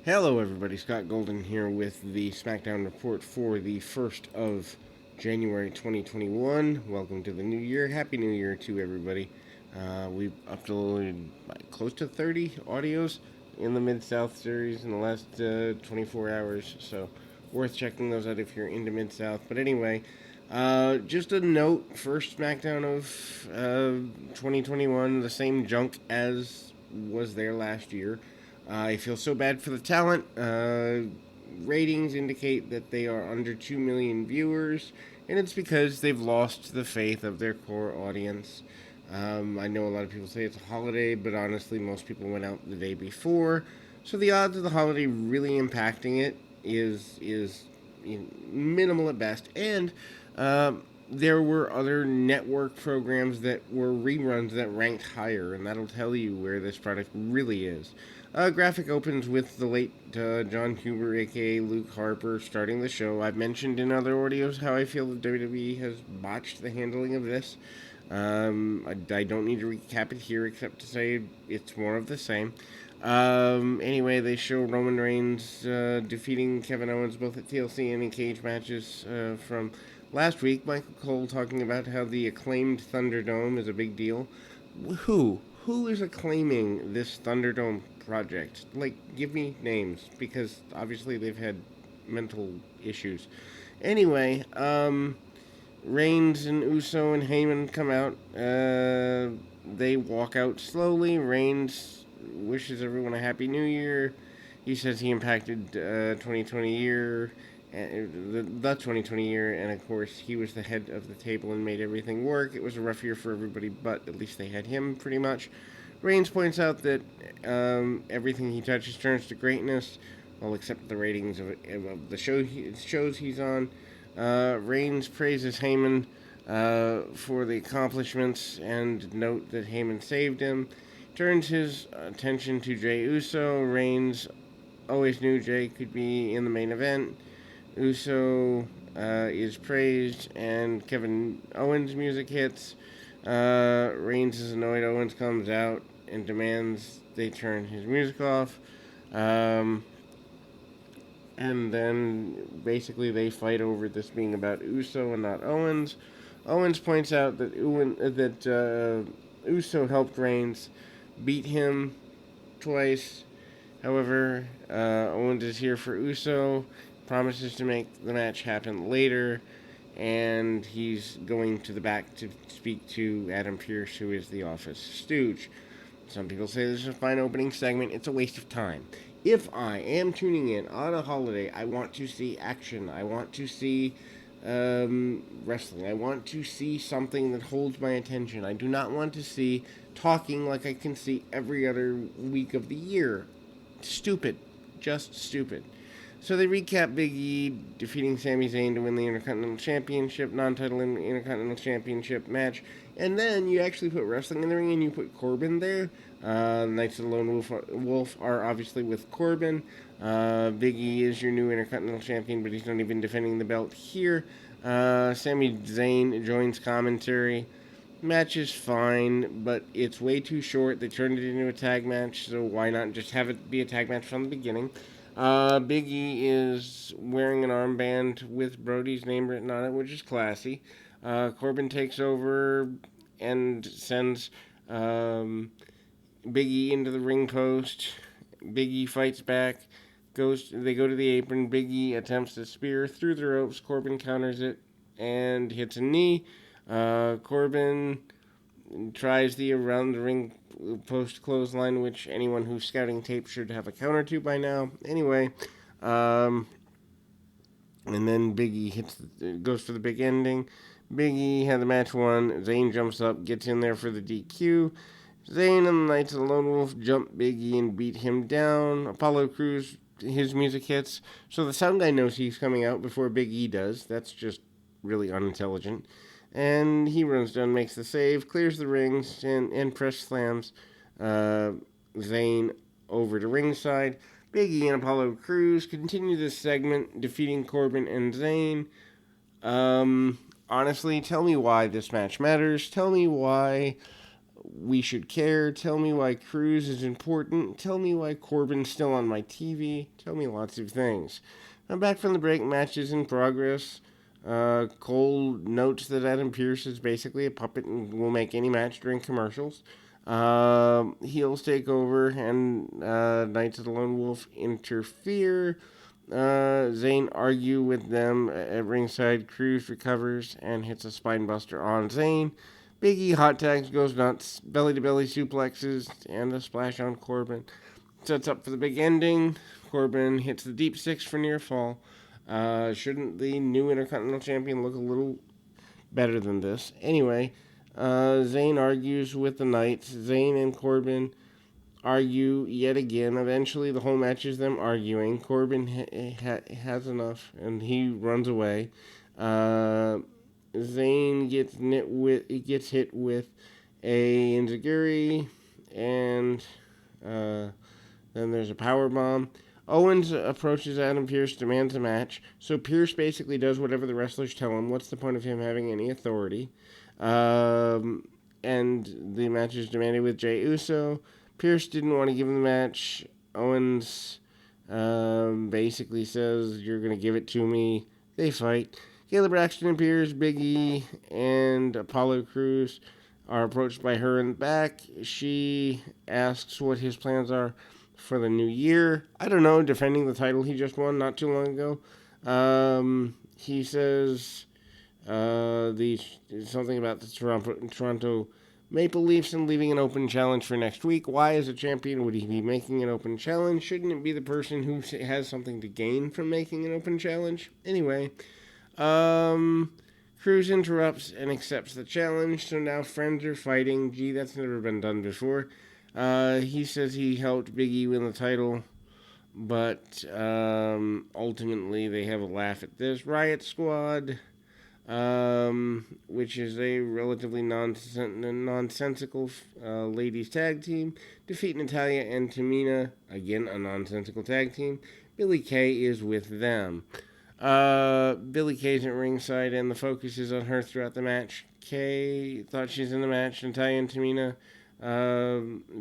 Hello, everybody. Scott Golden here with the SmackDown report for the 1st of January 2021. Welcome to the new year. Happy New Year to everybody. We've uploaded close to 30 audios in the Mid South series in the last 24 hours, so worth checking those out if you're into Mid South. But anyway, just a note first SmackDown of 2021, the same junk as was there last year. I feel so bad for the talent. Ratings indicate that they are under 2 million viewers, and it's because they've lost the faith of their core audience. I know a lot of people say it's a holiday, but honestly, most people went out the day before, so the odds of the holiday really impacting it is minimal at best. And there were other network programs that were reruns that ranked higher, and that'll tell you where this product really is. Graphic opens with the late John Huber, aka Luke Harper, starting the show. I've mentioned in other audios how I feel that WWE has botched the handling of this. I don't need to recap it here except to say it's more of the same. Anyway, they show Roman Reigns defeating Kevin Owens both at TLC and in cage matches from last week. Michael Cole talking about how the acclaimed Thunderdome is a big deal. Who? Who is acclaiming this Thunderdome project? Like, give me names, because obviously they've had mental issues. Anyway, Reigns and Uso and Heyman come out. They walk out slowly. Reigns wishes everyone a happy new year. He says he impacted 2020 year, the 2020 year, and of course he was the head of the table and made everything work. It was a rough year for everybody, but at least they had him pretty much. Reigns points out that everything he touches turns to greatness, well, except the ratings of the shows he's on. Reigns praises Heyman for the accomplishments and note that Heyman saved him. Turns his attention to Jey Uso. Reigns always knew Jey could be in the main event. Uso is praised, and Kevin Owens' music hits. Reigns is annoyed. Owens comes out and demands they turn his music off. And then basically they fight over this being about Uso and not Owens. Owens points out that Uso helped Reigns beat him twice. However, Owens is here for Uso, promises to make the match happen later, and he's going to the back to speak to Adam Pearce, who is the Office stooge. Some people say this is a fine opening segment. It's a waste of time. If I am tuning in on a holiday, I want to see action. I want to see wrestling. I want to see something that holds my attention. I do not want to see talking like I can see every other week of the year. Stupid. Just stupid. So they recap Big E defeating Sami Zayn to win the Intercontinental Championship, non-title Intercontinental Championship match. And then you actually put wrestling in the ring and you put Corbin there. Knights of the Lone Wolf are obviously with Corbin. Big E is your new Intercontinental Champion, but he's not even defending the belt here. Sami Zayn joins commentary. Match is fine, but it's way too short. They turned it into a tag match, so why not just have it be a tag match from the beginning? Big E is wearing an armband with Brody's name written on it, which is classy. Corbin takes over and sends Big E into the ring post. Big E fights back. They go to the apron. Big E attempts to spear through the ropes. Corbin counters it and hits a knee. Corbin tries the around the ring post clothesline, which anyone who's scouting tape should have a counter to by now. Anyway, and then Big E goes for the big ending. Big E had the match won. Zayn jumps up, gets in there for the DQ. Zayn and the Knights of the Lone Wolf jump Big E and beat him down. Apollo Crews, his music hits, so the sound guy knows he's coming out before Big E does. That's just really unintelligent. And he runs down, makes the save, clears the rings, and press slams Zayn over to ringside. Big E and Apollo Crews continue this segment, defeating Corbin and Zayn. Honestly, tell me why this match matters. Tell me why we should care. Tell me why Cruz is important. Tell me why Corbin's still on my TV. Tell me lots of things. I'm back from the break. Match is in progress. Cole notes that Adam Pearce is basically a puppet and will make any match during commercials. Heels take over, and Knights of the Lone Wolf interfere. Zayn argue with them at ringside. Cruz recovers and hits a spinebuster on Zayn. Big E hot tags, goes nuts, belly to belly suplexes, and a splash on Corbin. Sets up for the big ending. Corbin hits the deep six for near fall. Shouldn't the new Intercontinental Champion look a little better than this? Anyway, Zayn argues with the Knights. Zayn and Corbin argue yet again. Eventually, the whole match is them arguing. Corbin has enough, and he runs away. Zayn gets hit with a enziguri, and then there's a power bomb. Owens approaches Adam Pearce, demands a match. So Pearce basically does whatever the wrestlers tell him. What's the point of him having any authority? And the match is demanded with Jey Uso. Pearce didn't want to give him the match. Owens basically says, "You're going to give it to me." They fight. Kayla Braxton appears. Big E and Apollo Crews are approached by her in the back. She asks what his plans are for the new year. I don't know, defending the title he just won not too long ago. He says something about the Toronto Maple Leafs and leaving an open challenge for next week. Why, as a champion, would he be making an open challenge? Shouldn't it be the person who has something to gain from making an open challenge? Anyway, Cruz interrupts and accepts the challenge, so now friends are fighting. Gee, that's never been done before. He says he helped Big E win the title, but ultimately they have a laugh at this. Riot Squad, which is a relatively nonsensical ladies tag team, defeat Natalya and Tamina, again a nonsensical tag team. Billie Kay is with them. Billie Kay's at ringside, and the focus is on her throughout the match. Kay thought she's in the match. Natalya and Tamina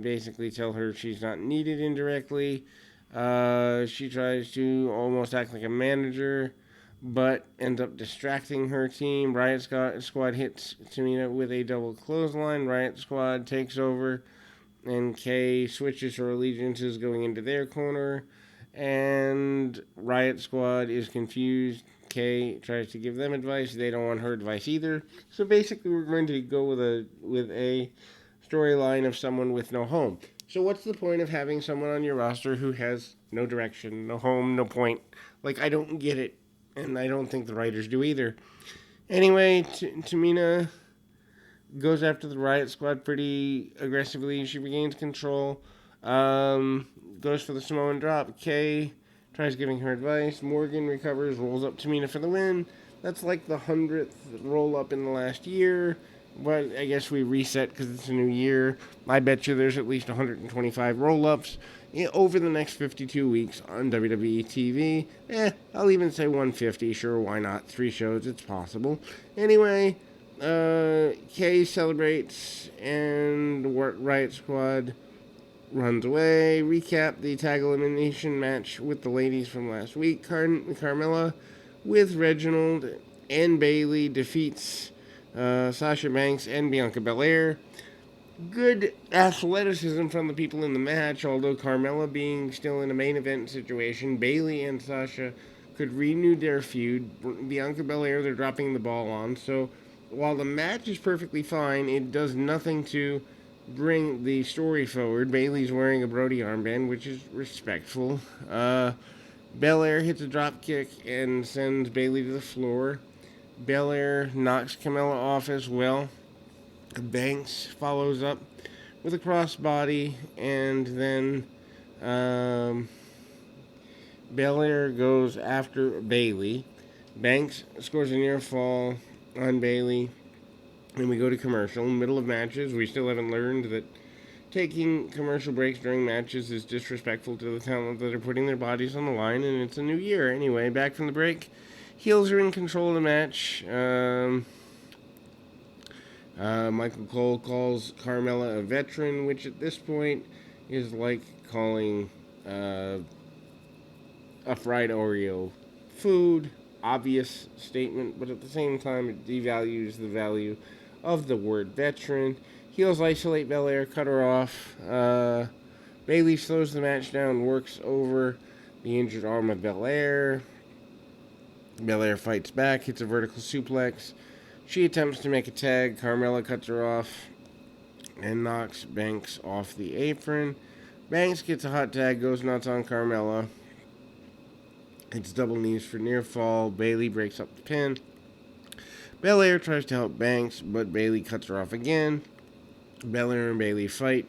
basically tell her she's not needed indirectly. She tries to almost act like a manager, but ends up distracting her team. Riot Squad hits Tamina with a double clothesline. Riot Squad takes over, and Kay switches her allegiances going into their corner, and Riot Squad is confused. Kay tries to give them advice. They don't want her advice either. So basically, we're going to go with a storyline of someone with no home. So what's the point of having someone on your roster who has no direction, no home, no point? Like, I don't get it, and I don't think the writers do either. Anyway, Tamina goes after the Riot Squad pretty aggressively. She regains control, goes for the Samoan drop. Kay tries giving her advice. Morgan recovers, rolls up Tamina for the win. That's like the 100th roll-up in the last year. But I guess we reset because it's a new year. I bet you there's at least 125 roll-ups over the next 52 weeks on WWE TV. I'll even say 150. Sure, why not? 3 shows, it's possible. Anyway, Kay celebrates, and Riot Squad runs away. Recap the tag elimination match with the ladies from last week. Carmella with Reginald and Bayley defeats Sasha Banks and Bianca Belair. Good athleticism from the people in the match, although Carmella being still in a main event situation, Bayley and Sasha could renew their feud. Bianca Belair, they're dropping the ball on. So while the match is perfectly fine, it does nothing to bring the story forward. Bayley's wearing a Brody armband, which is respectful. Belair hits a drop kick and sends Bayley to the floor. Belair knocks Carmella off as well. Banks follows up with a crossbody, and then Belair goes after Bayley. Banks scores a near fall on Bayley, and we go to commercial. In the middle of matches, we still haven't learned that taking commercial breaks during matches is disrespectful to the talent that are putting their bodies on the line, and it's a new year. Anyway, back from the break. Heels are in control of the match. Michael Cole calls Carmella a veteran, which at this point is like calling uh, a fried Oreo food. Obvious statement, but at the same time, it devalues the value of the word veteran. Heels isolate Belair, cut her off. Bayley slows the match down, works over the injured arm of Belair. Belair fights back, hits a vertical suplex. She attempts to make a tag. Carmella cuts her off and knocks Banks off the apron. Banks gets a hot tag, goes nuts on Carmella. Hits double knees for near fall. Bayley breaks up the pin. Belair tries to help Banks, but Bayley cuts her off again. Belair and Bayley fight.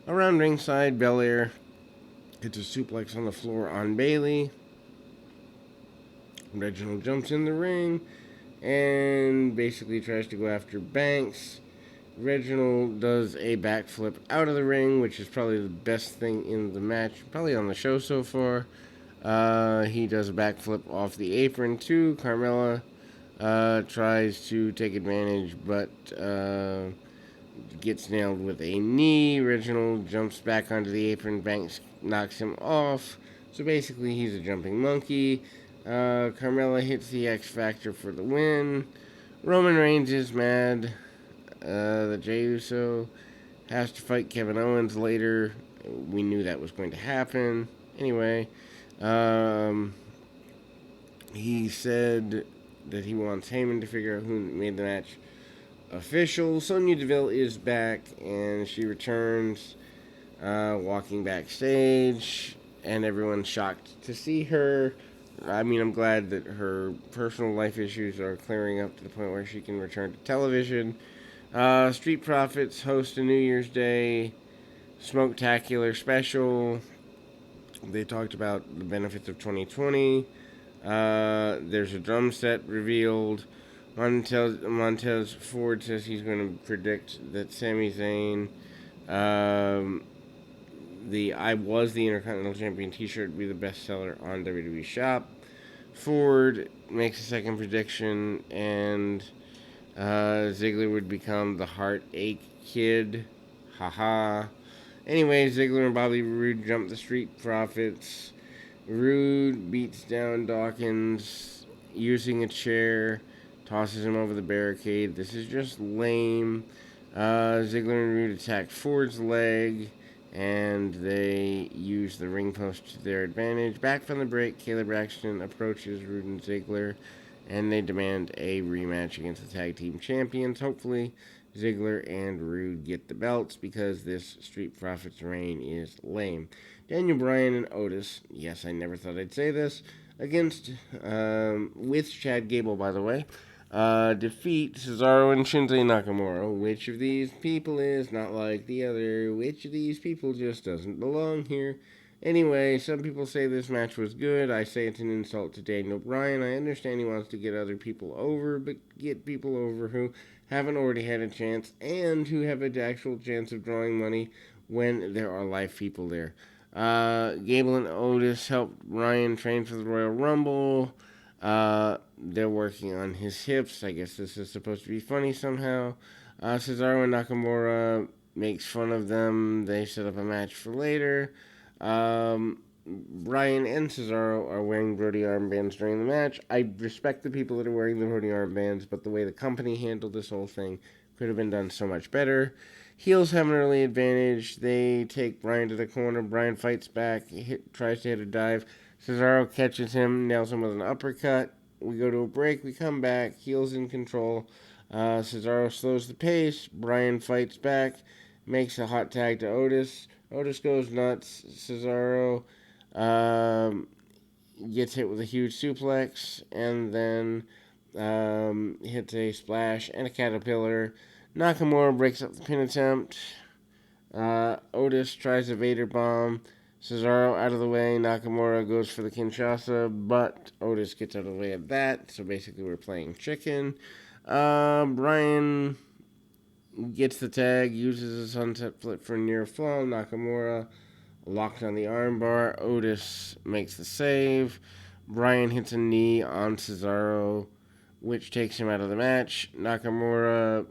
Around ringside, Belair hits a suplex on the floor on Bayley. Reginald jumps in the ring and basically tries to go after Banks. Reginald does a backflip out of the ring, which is probably the best thing in the match, probably on the show so far. He does a backflip off the apron too. Carmella tries to take advantage, but gets nailed with a knee. Reginald jumps back onto the apron. Banks knocks him off. So basically, he's a jumping monkey. Carmella hits the X Factor for the win. Roman Reigns is mad. The Jey Uso has to fight Kevin Owens later. We knew that was going to happen. Anyway, he said that he wants Heyman to figure out who made the match official. Sonya Deville is back, and she returns, walking backstage, and everyone's shocked to see her. I mean, I'm glad that her personal life issues are clearing up to the point where she can return to television. Street Profits host a New Year's Day Smoketacular special. They talked about the benefits of 2020. There's a drum set revealed. Montez Ford says he's going to predict that Sami Zayn, the I Was the Intercontinental Champion t-shirt, would be the best seller on WWE Shop. Ford makes a second prediction, and Ziggler would become the Heartache Kid. Haha. Anyway, Ziggler and Bobby Roode jump the Street Profits. Roode beats down Dawkins using a chair, tosses him over the barricade. This is just lame. Ziggler and Roode attack Ford's leg, and they use the ring post to their advantage. Back from the break, Caleb Braxton approaches Roode and Ziggler, and they demand a rematch against the tag team champions. Hopefully, Ziggler and Roode get the belts because this Street Profits reign is lame. Daniel Bryan and Otis, yes, I never thought I'd say this, with Chad Gable, by the way, defeat Cesaro and Shinsuke Nakamura. Which of these people is not like the other? Which of these people just doesn't belong here? Anyway, some people say this match was good. I say it's an insult to Daniel Bryan. I understand he wants to get other people over, but get people over who haven't already had a chance and who have an actual chance of drawing money when there are live people there. Gable and Otis helped Ryan train for the Royal Rumble. They're working on his hips. I guess this is supposed to be funny somehow. Cesaro and Nakamura makes fun of them. They set up a match for later. Bryan and Cesaro are wearing Brody armbands during the match. I respect the people that are wearing the Brody armbands, but the way the company handled this whole thing could have been done so much better. Heels have an early advantage. They take Bryan to the corner. Bryan fights back, tries to hit a dive. Cesaro catches him, nails him with an uppercut. We go to a break. We come back. Heels in control. Cesaro slows the pace. Bryan fights back, makes a hot tag to Otis. Otis goes nuts. Cesaro gets hit with a huge suplex and then hits a splash and a caterpillar. Nakamura breaks up the pin attempt. Otis tries a Vader bomb. Cesaro out of the way. Nakamura goes for the Kinshasa, but Otis gets out of the way of that. So basically, we're playing chicken. Bryan gets the tag, uses a sunset flip for a near fall. Nakamura locked on the armbar. Otis makes the save. Bryan hits a knee on Cesaro, which takes him out of the match. Nakamura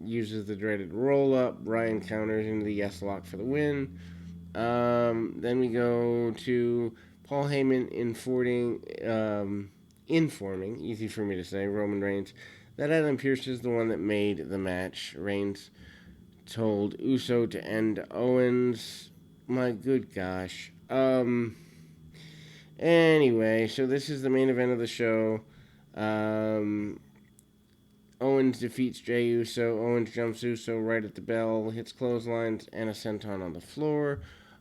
uses the dreaded roll up. Bryan counters into the yes lock for the win. Then we go to Paul Heyman informing, easy for me to say, Roman Reigns, that Adam Pearce is the one that made the match. Reigns told Uso to end Owens. My good gosh. Anyway, so this is the main event of the show. Owens defeats Jey Uso. Owens jumps Uso right at the bell, hits clotheslines and a senton on the floor.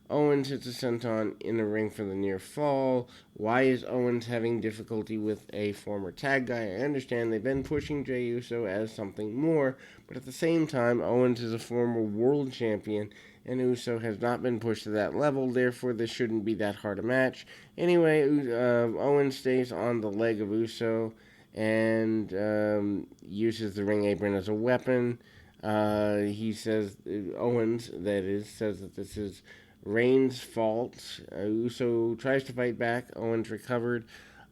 Owens hits a senton in the ring for the near fall. Why is Owens having difficulty with a former tag guy? I understand they've been pushing Jey Uso as something more, but at the same time, Owens is a former world champion, and Uso has not been pushed to that level, therefore this shouldn't be that hard a match. Anyway, Owens stays on the leg of Uso and uses the ring apron as a weapon. He says, Owens, that is, says that this is Reigns' fault. Uso tries to fight back. Owens recovered.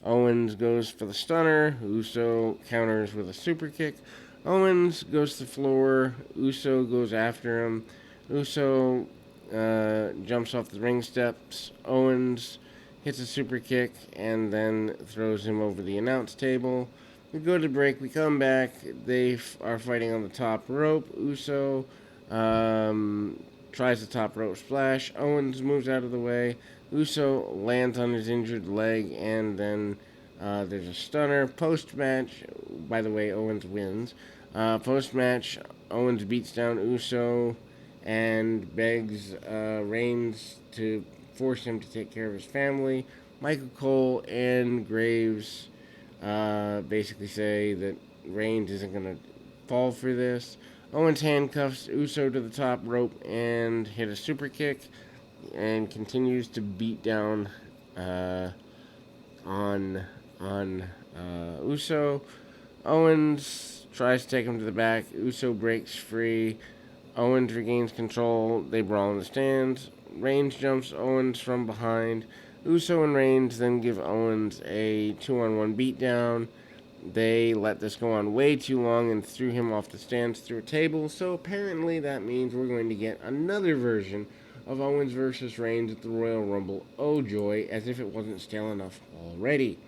Owens goes for the stunner. Uso counters with a super kick. Owens goes to the floor. Uso goes after him. Uso jumps off the ring steps. Owens hits a super kick and then throws him over the announce table. We go to break. We come back. They are fighting on the top rope. Uso tries the top rope splash. Owens moves out of the way. Uso lands on his injured leg, and then there's a stunner. Post-match, by the way, Owens wins. Post-match, Owens beats down Uso and begs Reigns to force him to take care of his family. Michael Cole and Graves basically say that Reigns isn't going to fall for this. Owens handcuffs Uso to the top rope and hit a super kick and continues to beat down on Uso. Owens tries to take him to the back. Uso breaks free. Owens regains control. They brawl in the stands. Reigns jumps Owens from behind. Uso and Reigns then give Owens a 2-on-1 beatdown. They let this go on way too long and threw him off the stands through a table. So apparently that means we're going to get another version of Owens versus Reigns at the Royal Rumble. Oh joy, as if it wasn't stale enough already.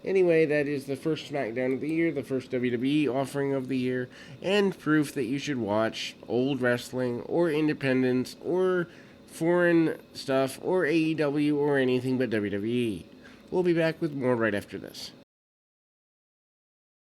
Anyway, that is the first SmackDown of the year, the first WWE offering of the year, and proof that you should watch old wrestling or independence or foreign stuff or AEW or anything but WWE. We'll be back with more right after this.